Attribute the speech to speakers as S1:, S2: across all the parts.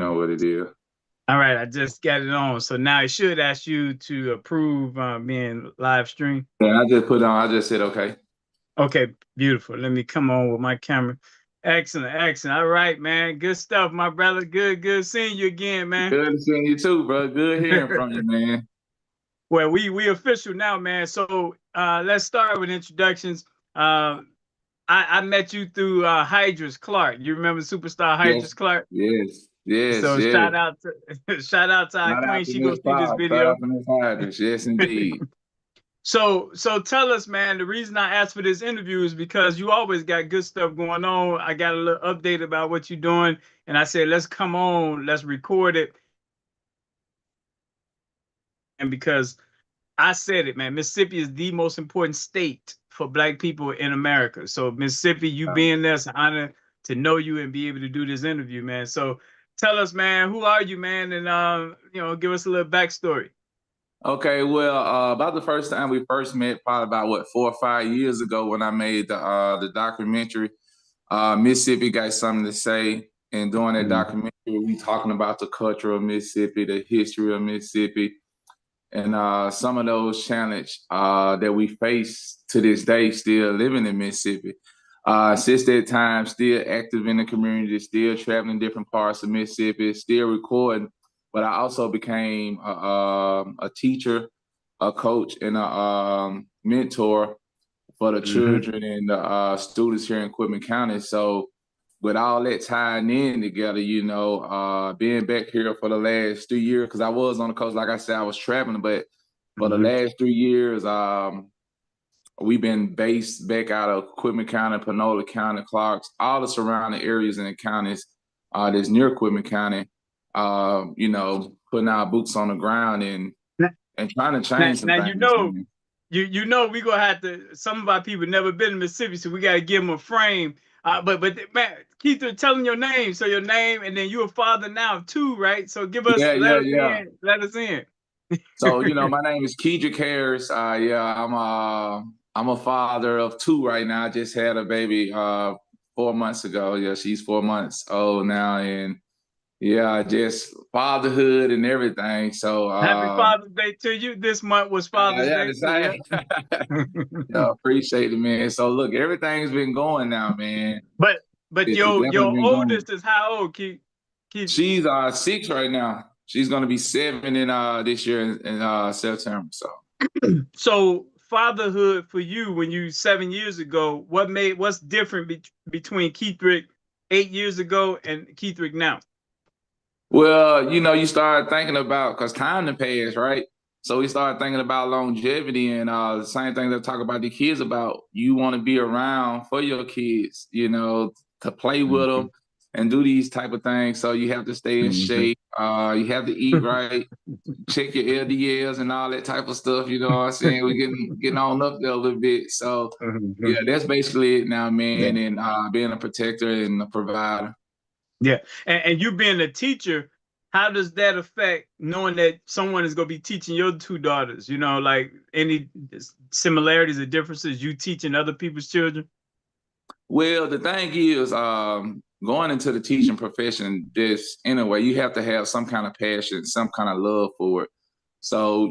S1: know what it is.
S2: All right, I just got it on. So now it should ask you to approve being live stream.
S1: Yeah, I just put on. I just said okay.
S2: Okay, beautiful. Let me come on with my camera. Excellent, excellent. All right, man. Good stuff, my brother. Good seeing you again, man.
S1: Good seeing you too, bro. Good hearing from you, man.
S2: Well, we official now, man. So let's start with introductions. I met you through Hydras Clark. You remember superstar
S1: Yes,
S2: Hydras Clark?
S1: yes, yes,
S2: So
S1: yes.
S2: shout out to our
S1: Shout out
S2: queen.
S1: to
S2: She gonna
S1: Miss
S2: see this
S1: Five. Shout
S2: video.
S1: out to Miss Hydras. Yes, indeed.
S2: So tell us, man. The reason I asked for this interview is because you always got good stuff going on. I got a little update about what you're doing, and I said let's come on, let's record it, and because I said it, man. Mississippi is the most important state for Black people in America. So Mississippi, you being there, it's an honor to know you and be able to do this interview, man. So tell us, man, who are you, man, and give us a little backstory.
S1: Okay, well, about the first time we first met, probably about what 4 or 5 years ago, when I made the documentary, Mississippi Got Something to Say. And during that documentary, we talking about the culture of Mississippi, the history of Mississippi, and some of those challenges that we face to this day, still living in Mississippi. Since that time, still active in the community, still traveling different parts of Mississippi, still recording. But I also became a teacher, a coach, and a mentor for the children and the students here in Quitman County. So with all that tying in together, being back here for the last 3 years, because I was on the coast, like I said, I was traveling, but for the last 3 years, we've been based back out of Quitman County, Panola County, Clarks, all the surrounding areas in the counties that's near Quitman County, putting our boots on the ground and trying to change some
S2: Now
S1: things.
S2: you know we gonna have to. Some of our people never been to Mississippi, so we got to give them a frame. But man, Keith, telling your name. So your name, and then you're a father now too, right? So give us,
S1: Yeah,
S2: let
S1: yeah,
S2: us
S1: yeah.
S2: in, let us in.
S1: So, my name is Kedrick Harris. I'm a father of two right now. I just had a baby 4 months ago. Yeah, she's 4 months old now, and yeah, just fatherhood and everything. So
S2: Happy Father's Day to you. This month was Father's
S1: yeah,
S2: Day,
S1: the
S2: so yeah.
S1: same. Yeah, appreciate it, man. So look, everything's been going now, man.
S2: But
S1: It's definitely
S2: your
S1: been going.
S2: oldest is how old, Keith?
S1: She's 6 right now. She's gonna be 7 in this year in September.
S2: So fatherhood for you when you 7 years ago, what's different between Keithrick 8 years ago and Keithrick now?
S1: Well, you start thinking about, because time to pass, right? So we started thinking about longevity, and the same thing that talk about the kids about. You want to be around for your kids, to play with them and do these type of things. So you have to stay in shape. You have to eat right, check your LDLs and all that type of stuff. You know what I'm saying? We're getting on up there a little bit. So yeah, that's basically it now, man.
S2: Yeah.
S1: And being a protector and a provider.
S2: Yeah. And you being a teacher, how does that affect knowing that someone is going to be teaching your two daughters? Like any similarities or differences you teaching other people's children?
S1: Well, the thing is, going into the teaching profession, this anyway, you have to have some kind of passion, some kind of love for it. So,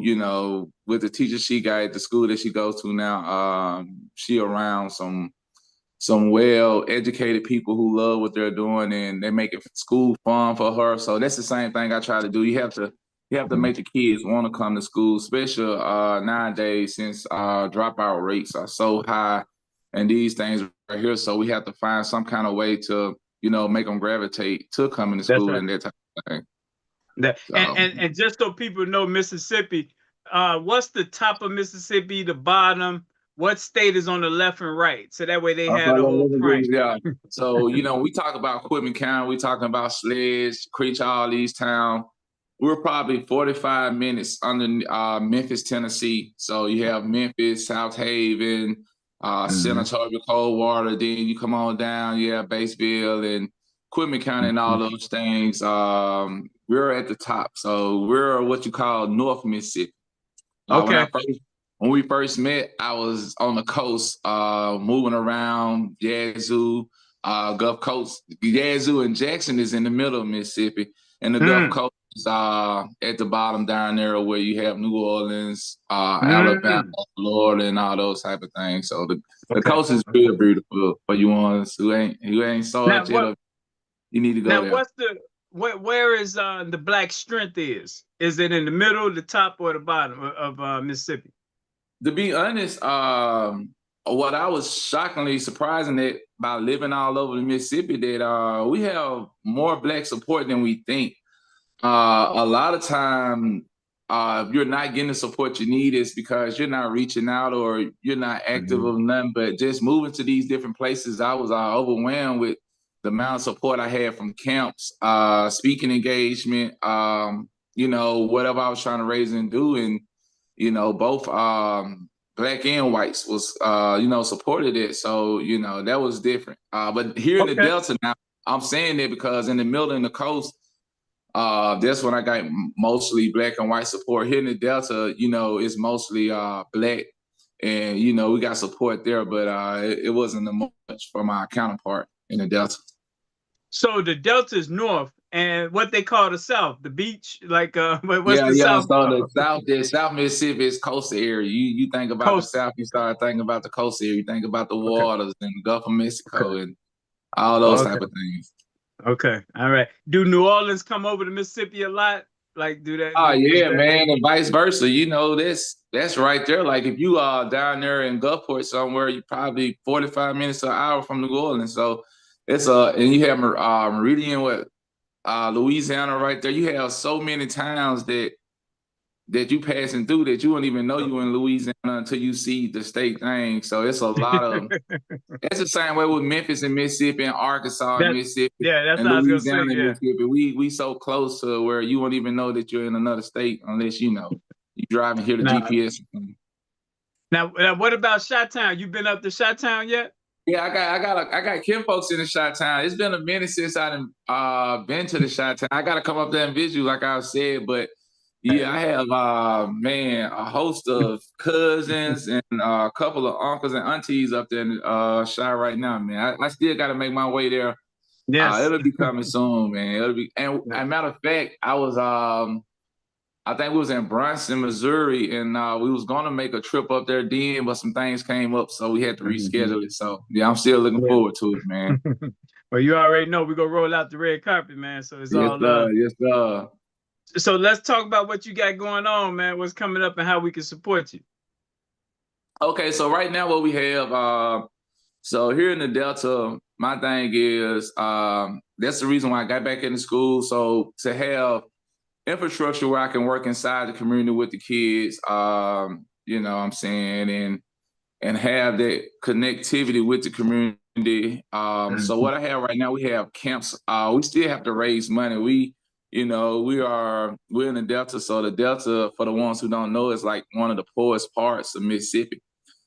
S1: with the teacher she got at the school that she goes to now, she around some well-educated people who love what they're doing, and they make it school fun for her. So that's the same thing I try to do. You have to make the kids want to come to school, especially nowadays, since dropout rates are so high and these things right here. So we have to find some kind of way to, make them gravitate to coming to
S2: That's
S1: school
S2: right.
S1: and that type of thing. So,
S2: And just so people know Mississippi, what's the top of Mississippi, the bottom? What state is on the left and right? So that way they have the whole frame.
S1: yeah. So, we talk about Quitman County, we talking about Sledge, Creech, all these towns. We're probably 45 minutes under Memphis, Tennessee. So you have Memphis, South Haven, Senatobia, Coldwater. Then you come on down, Batesville and Quitman County and all those things. We're at the top. So we're what you call North Mississippi.
S2: Okay.
S1: When we first met, I was on the coast, moving around Yazoo, Gulf Coast. Yazoo and Jackson is in the middle of Mississippi. And the Gulf
S2: Mm.
S1: Coast is at the bottom down there where you have New Orleans, Alabama,
S2: Mm.
S1: Florida, and all those type of things. So the
S2: Okay.
S1: coast is
S2: Okay.
S1: real beautiful for you ones who ain't saw
S2: Now
S1: it yet.
S2: what?
S1: You need to go
S2: Now
S1: there.
S2: what's the where is the black strength is? Is it in the middle, the top, or the bottom of Mississippi?
S1: To be honest, what I was shockingly surprising that by living all over the Mississippi that we have more black support than we think. A lot of time, if you're not getting the support you need, is because you're not reaching out or you're not active
S2: Mhm.
S1: of nothing. But just moving to these different places, I was overwhelmed with the amount of support I had from camps, speaking engagement, whatever I was trying to raise and do, and both black and whites was supported it. So that was different. But here in the
S2: Okay.
S1: Delta now, I'm saying that because in the middle and the coast, that's when I got mostly black and white support. Here in the Delta, it's mostly black, and we got support there, but it wasn't much for my counterpart in the Delta.
S2: So the Delta is north, and what they call the South, the beach. Like, what's
S1: Yeah,
S2: the
S1: yeah.
S2: South
S1: So
S2: called?
S1: the South Mississippi is coastal area. You think about the
S2: Coast.
S1: South, you start thinking about the coastal area. You think about the
S2: Okay.
S1: waters and the Gulf of
S2: Okay.
S1: Mexico and all those
S2: Okay.
S1: type of things.
S2: Okay. All right. Do New Orleans come over to Mississippi a lot? Like, do that?
S1: Oh
S2: Is
S1: yeah,
S2: that?
S1: man, and vice versa. That's right there. Like if you are down there in Gulfport somewhere, you probably 45 minutes to an hour from New Orleans. So it's and you have Meridian with Louisiana right there. You have so many towns that you passing through that you won't even know you in Louisiana until you see the state thing. So it's a lot of It's the same way with Memphis and Mississippi and Arkansas and
S2: That,
S1: Mississippi
S2: yeah, that's
S1: and
S2: what I was gonna say.
S1: Louisiana and
S2: Yeah.
S1: Mississippi. We so close to where you won't even know that you're in another state unless you driving here to
S2: Now,
S1: GPS.
S2: now, what about Chi-Town? You been up to Chi-Town yet?
S1: Yeah, I got Kim folks in the Chi Town. It's been a minute since I've been to the Chi Town. I gotta come up there and visit you, like I said, but yeah, I have man, a host of cousins and a couple of uncles and aunties up there in Chi right now, man. I still gotta make my way there.
S2: Yes.
S1: It'll be coming soon, man. It'll be, and
S2: No.
S1: as a matter of fact, I think we was in Bronson, Missouri, and we was gonna make a trip up there then, but some things came up, so we had to
S2: Mhm.
S1: reschedule it. So yeah, I'm still looking
S2: Yeah.
S1: forward to it, man.
S2: Well, you already know we're gonna roll out the red carpet, man. So it's
S1: Yes,
S2: all
S1: sir.
S2: love.
S1: Yes, sir.
S2: So let's talk about what you got going on, man. What's coming up and how we can support you.
S1: Okay, so right now what we have, so here in the Delta, my thing is that's the reason why I got back into school. So to have infrastructure where I can work inside the community with the kids, what I'm saying, and have that connectivity with the community. So
S2: Mhm.
S1: what I have right now, we have camps. We still have to raise money. We're in the Delta. So the Delta, for the ones who don't know, is like one of the poorest parts of Mississippi.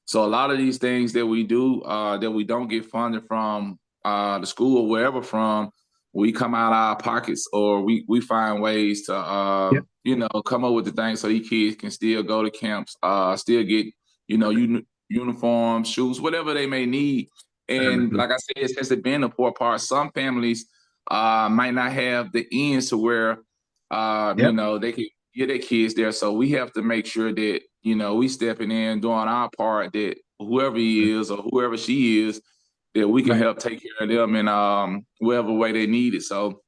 S1: So a lot of these things that we do that we don't get funded from the school or wherever from, we come out of our pockets or we find ways to
S2: Yep.
S1: come up with the things so these kids can still go to camps, still get uniforms, shoes, whatever they may need. And
S2: Mhm.
S1: like I said, since it's been a poor part, some families might not have the ends to where
S2: Yep.
S1: they can get their kids there. So we have to make sure that we stepping in, doing our part, that whoever he is or whoever she is, that we can
S2: Right.
S1: help take care of them in whatever way they need it. So,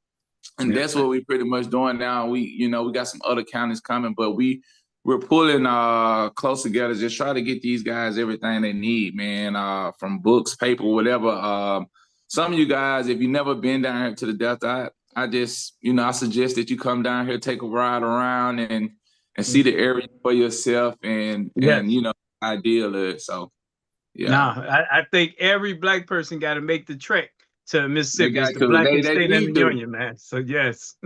S1: and
S2: Yeah.
S1: that's what we pretty much doing now. We got some other counties coming, but we're pulling close together, just try to get these guys everything they need, man. From books, paper, whatever. Some of you guys, if you never been down here to the Delta, I just, I suggest that you come down here, take a ride around and see
S2: Mhm.
S1: the area for yourself and
S2: Yes.
S1: ideal of it. So yeah.
S2: Now, I think every black person got to make the trek to
S1: They
S2: Mississippi. It's
S1: got
S2: the
S1: to. They
S2: blackest
S1: they
S2: state in the
S1: need to.
S2: union, man. So yes,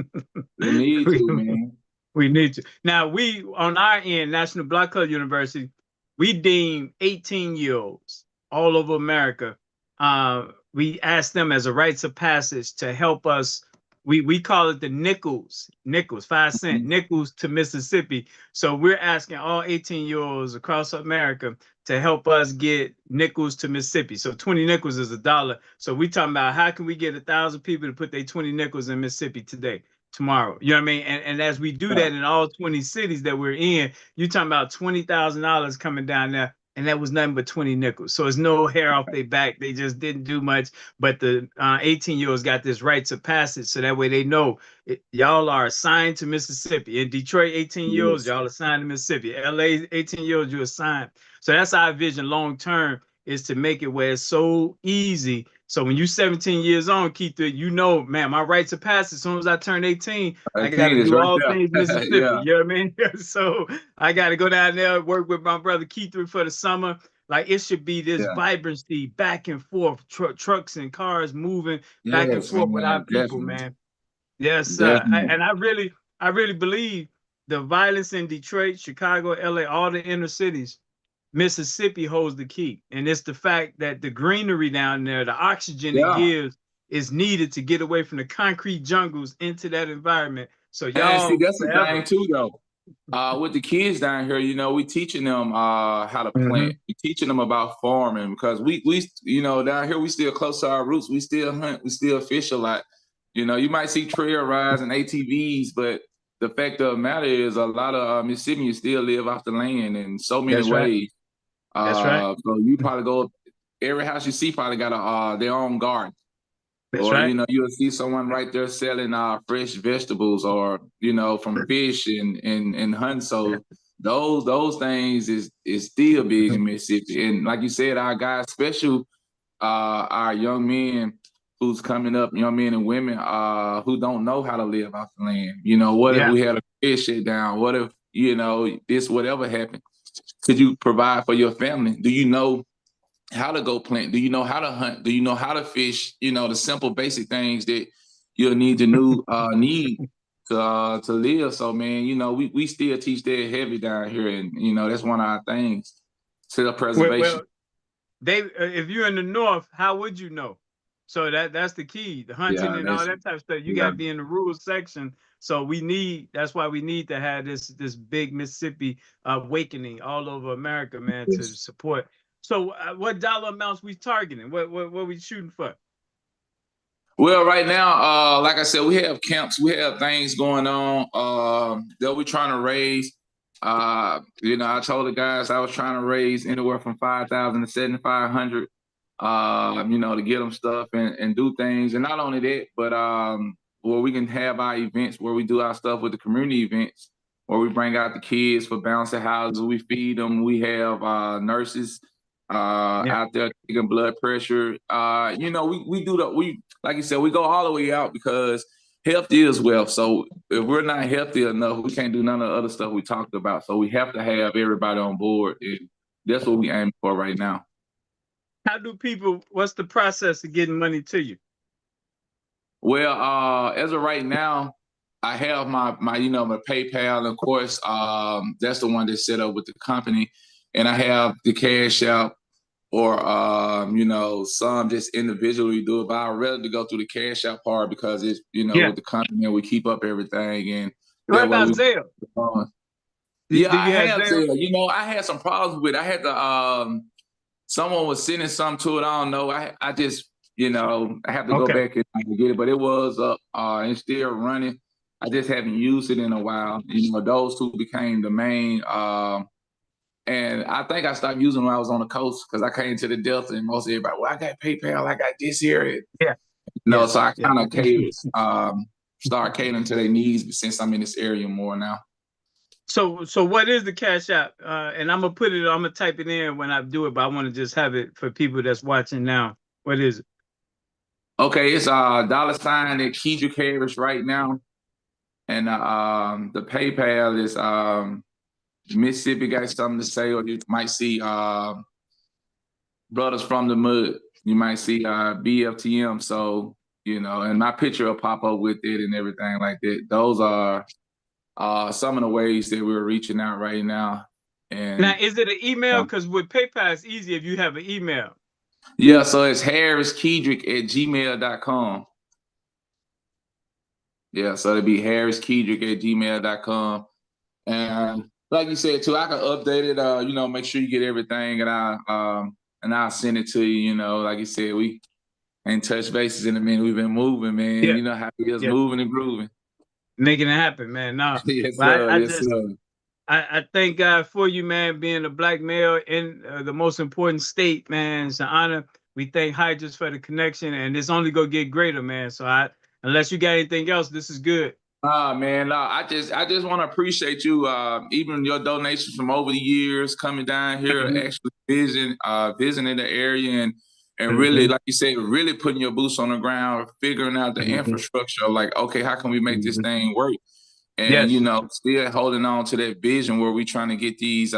S1: They need
S2: we,
S1: to, man.
S2: we need to. Now, we on our end, National Black Color University, we deem 18-year-olds all over America. We ask them as a rites of passage to help us. We call it the nickels, 5 cent nickels to Mississippi. So we're asking all 18-year-olds across America to help us get nickels to Mississippi. So 20 nickels is $1. So we talking about how can we get 1,000 people to put their 20 nickels in Mississippi today? tomorrow. You know what I mean? And as we do that in all 20 cities that we're in, you're talking about $20,000 coming down there. And that was nothing but 20 nickels. So it's no hair off their back. They just didn't do much. But the 18-year-olds got this rites of passage. So that way they know y'all are assigned to Mississippi. In Detroit, 18-year-olds, y'all assigned to Mississippi. LA, 18-year-olds, you assigned. So that's our vision long term, is to make it where it's so easy. So when you're 17 years on, Keith, you know, man, my rights of passage, as soon as I turn 18, I got to do
S1: right
S2: all
S1: there.
S2: things Mississippi.
S1: Yeah.
S2: You know what I mean? So I got to go down there, work with my brother Keith for the summer. Like, it should be this vibrancy back and forth, trucks and cars moving back and forth with our people, man. Yes, and I really believe the violence in Detroit, Chicago, LA, all the inner cities, Mississippi holds the key. And it's the fact that the greenery down there, the oxygen it gives, is needed to get away from the concrete jungles into that environment. So
S1: And see,
S2: y'all
S1: that's the
S2: forever.
S1: thing too, though. With the kids down here, you know, we teaching them how to plant. We teaching them about farming, because we you know, down here we still close to our roots. We still hunt. We still fish a lot. You know, you might see trail rides and ATVs, but the fact of the matter is, a lot of Mississippians still live off the land in so many ways.
S2: That's right.
S1: So you probably go, every house you see probably got their own garden.
S2: That's
S1: Or,
S2: right.
S1: you know, you'll see someone right there selling fresh vegetables, or, you know, from fish and hunting. So those things is still big in Mississippi. And like you said, our guys, special our young men who's coming up, young men and women who don't know how to live off the land. You know, what if we had a fish shut down? What if, you know, this whatever happened? Could you provide for your family? Do you know how to go plant? Do you know how to hunt? Do you know how to fish? You know, the simple basic things that you'll need to need to live. So man, you know, we still teach that heavy down here, and you know, that's one of our things. Self-preservation.
S2: Well, if you're in the north, how would you know? So that's the key. The hunting and all that type of stuff. You got to be in the rural section. So that's why we need to have this big Mississippi awakening all over America, man, to support. So what dollar amounts we targeting? What we shooting for?
S1: Well, right now, like I said, we have camps, we have things going on that we're trying to raise. You know, I told the guys I was trying to raise anywhere from 5,000 to 7,500. You know, to get them stuff and do things, and not only that, but where we can have our events, where we do our stuff with the community events, where we bring out the kids for bouncy houses, we feed them, we have nurses out there taking blood pressure. You know, we do like you said, we go all the way out, because health is wealth. So if we're not healthy enough, we can't do none of the other stuff we talked about. So we have to have everybody on board, and that's what we aim for right now.
S2: What's the process of getting money to you?
S1: Well, as of right now, I have my you know, my PayPal, and of course, that's the one that's set up with the company, and I have the Cash App, or you know, some just individually do it. But I'd rather go through the Cash App part, because it's, you know, with the company, we keep up everything, and
S2: what about Zelle?
S1: Yeah, I have Zelle. You know, I had some problems with it. I had to someone was sending something to it. I don't know. I just, you know, I have to go back and get it, but it was up and still running. I just haven't used it in a while. You know, those two became the main. And I think I stopped using them when I was on the coast, because I came to the Delta, and most everybody, well, I got PayPal, I got this here. No, so I kind of start catering to their needs since I'm in this area more now.
S2: So what is the Cash App? And I'm gonna type it in when I do it, but I want to just have it for people that's watching now. What is it?
S1: Okay, it's $sign at Kedrick Harris right now. And the PayPal is Mississippi Got Something to Say, or you might see Brothers from the Mud. You might see BFTM. So, you know, and my picture will pop up with it and everything like that. Those are some of the ways that we're reaching out right now. And
S2: now, is it an email? Because with PayPal, it's easy if you have an email.
S1: Yeah, so it's harriskedrick@gmail.com. Yeah, so it'd be harriskedrick@gmail.com. And like you said too, I can update it. You know, make sure you get everything, and I'll send it to you. You know, like you said, we ain't touched bases in a minute. We've been moving, man. You know how it is, moving and grooving.
S2: making it happen, man. No,
S1: Yes,
S2: but
S1: sir. Yes, sir.
S2: I thank God for you, man, being a black male in the most important state, man. It's an honor. We thank Hydras for the connection, and it's only gonna get greater, man. So unless you got anything else, this is good.
S1: Man, I just want to appreciate you, even your donations from over the years, coming down here, actually visiting the area, and really, like you said, really putting your boots on the ground, figuring out the infrastructure. Like, okay, how can we make this thing work? And
S2: Yes.
S1: still holding on to that vision where we're trying to get these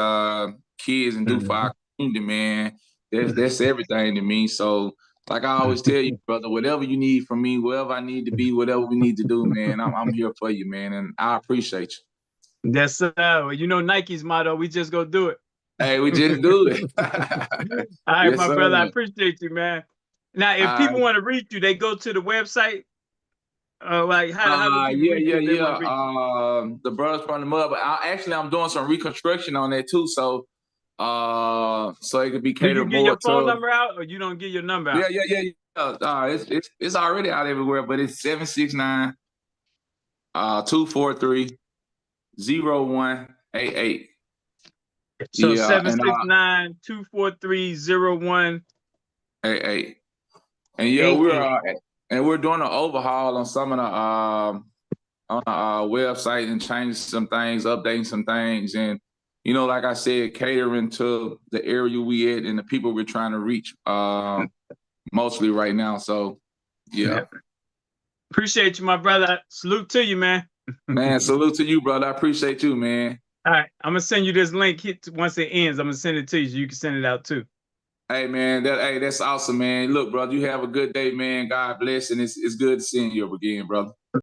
S1: kids and do for our community, man. That's everything to me. So, like I always tell you, brother, whatever you need from me, wherever I need to be, whatever we need to do, man, I'm here for you, man, and I appreciate you.
S2: Yes, sir. Well, you know Nike's motto, we just go do it.
S1: Hey, we just do it.
S2: All right,
S1: Yes,
S2: my
S1: sir.
S2: brother, I appreciate you, man. Now, if people want to reach you, they go to the website. Like how do people reach you if they want to reach you?
S1: The brothers from the mud, but I'm doing some reconstruction on that too, so it could be
S2: Do you
S1: catered
S2: get your
S1: more
S2: phone
S1: to.
S2: number out, or you don't get your number out?
S1: It's already out everywhere, but it's 769 243 0188.
S2: So
S1: Yeah, and
S2: 769-243-0188.
S1: And yeah, we're doing an overhaul on some of the on our website and changing some things, updating some things, and like I said, catering to the area we at and the people we're trying to reach, mostly right now. So, yeah.
S2: Appreciate you, my brother. Salute to you, man.
S1: Man, salute to you, brother. I appreciate you, man.
S2: All right, I'm gonna send you this link. Once it ends, I'm gonna send it to you so you can send it out too.
S1: Hey, man, that's awesome, man. Look, brother, you have a good day, man. God bless, and it's good seeing you again, brother.